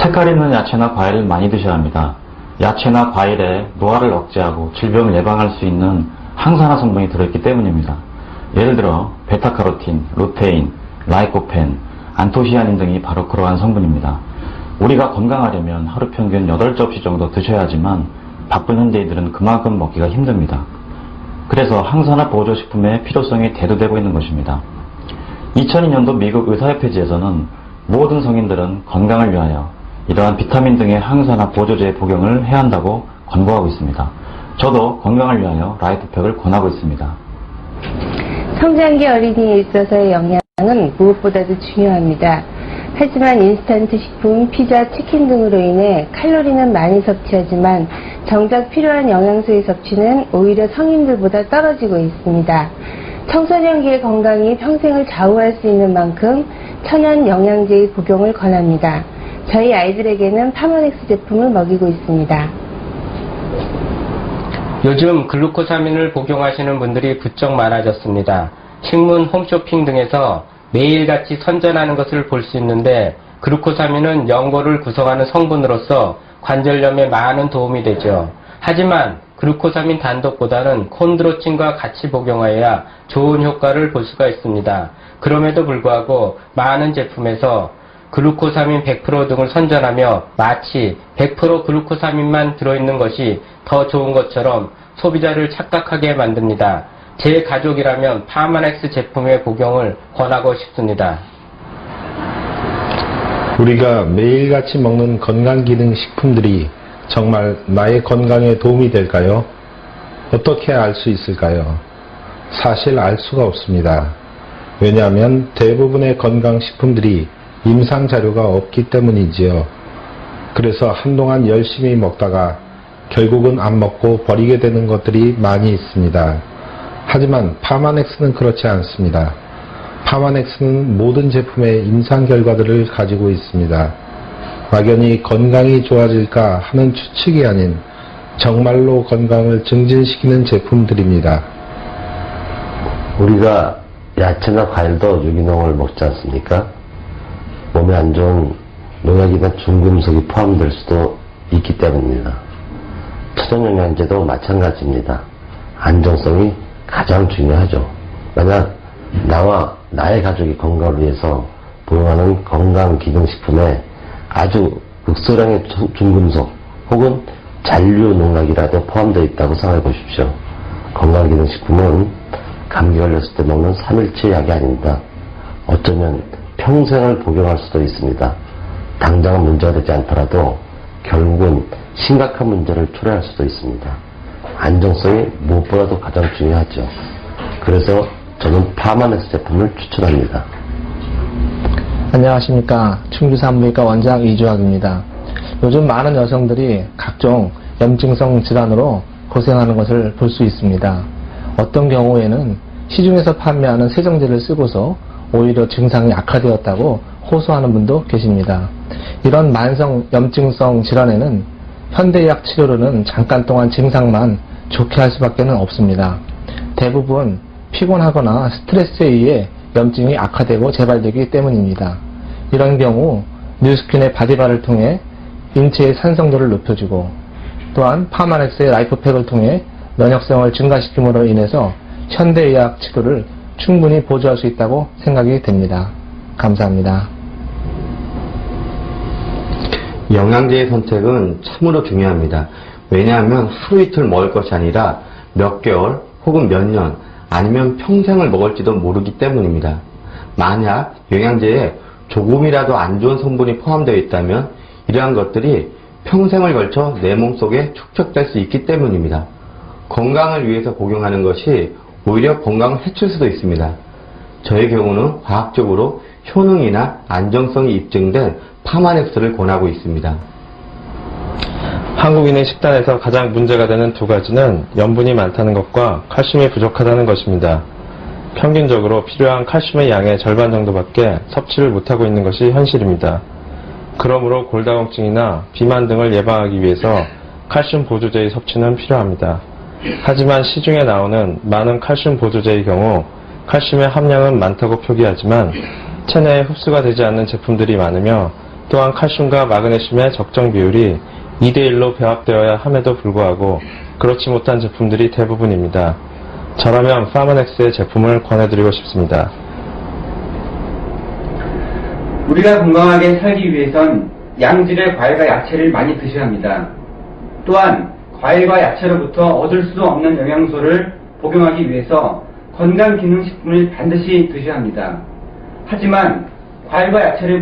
색깔 있는 야채나 과일을 많이 드셔야 합니다. 야채나 과일에 노화를 억제하고 질병을 예방할 수 있는 항산화 성분이 들어있기 때문입니다. 예를 들어 베타카로틴, 루테인, 라이코펜, 안토시아닌 등이 바로 그러한 성분입니다. 우리가 건강하려면 하루 평균 8접시 정도 드셔야 하지만 바쁜 현대인들은 그만큼 먹기가 힘듭니다. 그래서 항산화 보조식품의 필요성이 대두되고 있는 것입니다. 2002년도 미국 의사협회지에서는 모든 성인들은 건강을 위하여 이러한 비타민 등의 항산화 보조제의 복용을 해야 한다고 권고하고 있습니다. 저도 건강을 위하여 라이프팩을 권하고 있습니다. 성장기 어린이에 있어서의 영양은 무엇보다도 중요합니다. 하지만 인스턴트 식품, 피자, 치킨 등으로 인해 칼로리는 많이 섭취하지만 정작 필요한 영양소의 섭취는 오히려 성인들보다 떨어지고 있습니다. 청소년기의 건강이 평생을 좌우할 수 있는 만큼 천연 영양제의 복용을 권합니다. 저희 아이들에게는 파마넥스 제품을 먹이고 있습니다. 요즘 글루코사민을 복용하시는 분들이 부쩍 많아졌습니다. 식문, 홈쇼핑 등에서 매일같이 선전하는 것을 볼 수 있는데 글루코사민은 연골을 구성하는 성분으로서 관절염에 많은 도움이 되죠. 하지만 글루코사민 단독보다는 콘드로친과 같이 복용하여야 좋은 효과를 볼 수가 있습니다. 그럼에도 불구하고 많은 제품에서 글루코사민 100% 등을 선전하며 마치 100% 글루코사민만 들어있는 것이 더 좋은 것처럼 소비자를 착각하게 만듭니다. 제 가족이라면 파마넥스 제품의 복용을 권하고 싶습니다. 우리가 매일같이 먹는 건강기능식품들이 정말 나의 건강에 도움이 될까요? 어떻게 알 수 있을까요? 사실 알 수가 없습니다. 왜냐하면 대부분의 건강식품들이 임상자료가 없기 때문이지요. 그래서 한동안 열심히 먹다가 결국은 안 먹고 버리게 되는 것들이 많이 있습니다. 하지만 파마넥스는 그렇지 않습니다. 파마넥스는 모든 제품의 임상 결과들을 가지고 있습니다. 막연히 건강이 좋아질까 하는 추측이 아닌 정말로 건강을 증진시키는 제품들입니다. 우리가 야채나 과일도 유기농을 먹지 않습니까? 몸에 안 좋은 농약이나 중금속이 포함될 수도 있기 때문입니다. 천연영양제도 마찬가지입니다. 안정성이 가장 중요하죠. 만약 나와 나의 가족의 건강을 위해서 복용하는 건강기능식품에 아주 극소량의 중금속 혹은 잔류 농약이라도 포함되어 있다고 생각해 보십시오. 건강기능식품은 감기 걸렸을 때 먹는 3일치 약이 아닙니다. 어쩌면 평생을 복용할 수도 있습니다. 당장은 문제가 되지 않더라도 결국은 심각한 문제를 초래할 수도 있습니다. 안정성이 무엇보다도 가장 중요하죠. 그래서 저는 파마넥스 제품을 추천합니다. 안녕하십니까. 충주산부인과 원장 이주학입니다. 요즘 많은 여성들이 각종 염증성 질환으로 고생하는 것을 볼 수 있습니다. 어떤 경우에는 시중에서 판매하는 세정제를 쓰고서 오히려 증상이 악화되었다고 호소하는 분도 계십니다. 이런 만성 염증성 질환에는 현대의학 치료로는 잠깐 동안 증상만 좋게 할 수밖에 없습니다. 대부분 피곤하거나 스트레스에 의해 염증이 악화되고 재발되기 때문입니다. 이런 경우 뉴스킨의 바디바를 통해 인체의 산성도를 높여주고 또한 파마넥스의 라이프팩을 통해 면역성을 증가시킴으로 인해서 현대의학 치료를 충분히 보조할 수 있다고 생각이 됩니다. 감사합니다. 영양제의 선택은 참으로 중요합니다. 왜냐하면 하루 이틀 먹을 것이 아니라 몇 개월 혹은 몇 년 아니면 평생을 먹을지도 모르기 때문입니다. 만약 영양제에 조금이라도 안 좋은 성분이 포함되어 있다면 이러한 것들이 평생을 걸쳐 내 몸속에 축적될 수 있기 때문입니다. 건강을 위해서 복용하는 것이 오히려 건강을 해칠 수도 있습니다. 저의 경우는 과학적으로 효능이나 안정성이 입증된 파마넥스를 권하고 있습니다. 한국인의 식단에서 가장 문제가 되는 두 가지는 염분이 많다는 것과 칼슘이 부족하다는 것입니다. 평균적으로 필요한 칼슘의 양의 절반 정도밖에 섭취를 못하고 있는 것이 현실입니다. 그러므로 골다공증이나 비만 등을 예방하기 위해서 칼슘 보조제의 섭취는 필요합니다. 하지만 시중에 나오는 많은 칼슘 보조제의 경우 칼슘의 함량은 많다고 표기하지만 체내에 흡수가 되지 않는 제품들이 많으며 또한 칼슘과 마그네슘의 적정 비율이 2대1로 배합되어야 함에도 불구하고 그렇지 못한 제품들이 대부분입니다. 저라면 파마넥스의 제품을 권해드리고 싶습니다. 우리가 건강하게 살기 위해선 양질의 과일과 야채를 많이 드셔야 합니다. 또한 과일과 야채로부터 얻을 수 없는 영양소를 복용하기 위해서 건강기능식품을 반드시 드셔야 합니다. 하지만 과일과 야채를